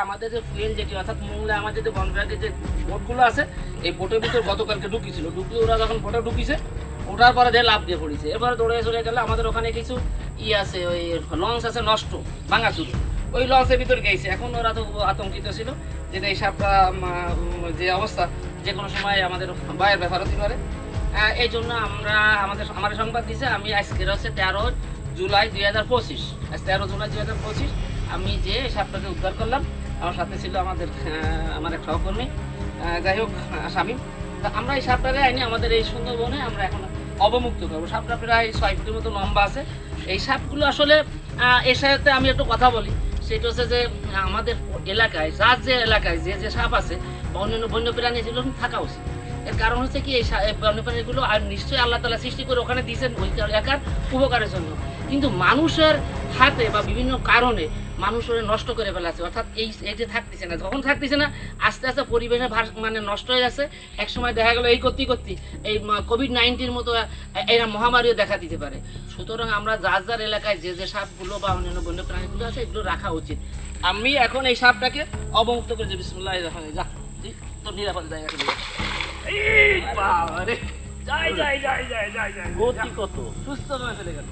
আমাদের যে ফুয়েল যেটি অর্থাৎ মোংলা আমাদের যে বন বিভাগের যে বোটগুলো আছে এই বোটের ভিতরে গতকালকে ঢুকিয়েছিল, ঢুকিয়ে ওরা যখন বোটে ঢুকিয়েছে ওঠার পরে দিয়ে লাভ দিয়ে পড়েছে। এরপরে দৌড়ে চলে গেলে আমাদের ওখানে কিছু আছে, ওই লঞ্চ আছে নষ্ট ভাঙাচুর, ওই লঞ্চের ভিতরে গেছে। এখন ওরা তো আতঙ্কিত ছিল যে এই সাপটা যে অবস্থা যে কোনো সময় আমাদের বাইরের ব্যাপার হতে পারে। এই জন্য আমাদের সংবাদ দিয়েছে। আমি আজকের হচ্ছে 13 জুলাই 2025, আজ 13 জুলাই 2025 আমি যে সাপটাকে উদ্ধার করলাম। আমার সাথে ছিল আমার এক সহকর্মী, যাই হোক শামীম। তা আমরা এই সাপটাকে আইনি আমাদের এই সুন্দরবনে আমরা এখন অবমুক্ত করবো। সাপটা প্রায় 6 ফিটের মতো লম্বা আছে। এই সাপগুলো আসলে এর সাথে আমি একটু কথা বলি, সেটা হচ্ছে যে আমাদের এলাকায় যে এলাকায় যে সাপ আছে বা অন্যান্য বন্যপ্রাণী যেগুলো থাকা উচিত। এর কারণ হচ্ছে কি এই বন্যপ্রাণীগুলো আর নিশ্চয়ই আল্লাহ তাআলা সৃষ্টি করে ওখানে দিয়েছেন ওই এলাকার উপকারের জন্য, কিন্তু মানুষের হাতে বা বিভিন্ন কারণে মানুষ ওরা নষ্ট করে ফেলাছে। অর্থাৎ এই যে থাকতেছে না, যখন থাকতেছে না আস্তে আস্তে পরিবেশের মানে নষ্ট হয়ে যাচ্ছে। একসময় দেখা গেলো এই করতে এই কোভিড-19 মতো এরা মহামারীও দেখা দিতে পারে। সুতরাং আমরা যার এলাকায় যে সাপগুলো বা অন্যান্য বন্যপ্রাণীগুলো আছে এগুলো রাখা উচিত। আমি এখন এই সাপটাকে অবমুক্ত করে যে বিসমিল্লাহির রহমানির রহিম, যা তো নিরাপদ জায়গা থেকে এই বাবা রে, যাই গতি কত সুস্থ হয়ে চলে গেল।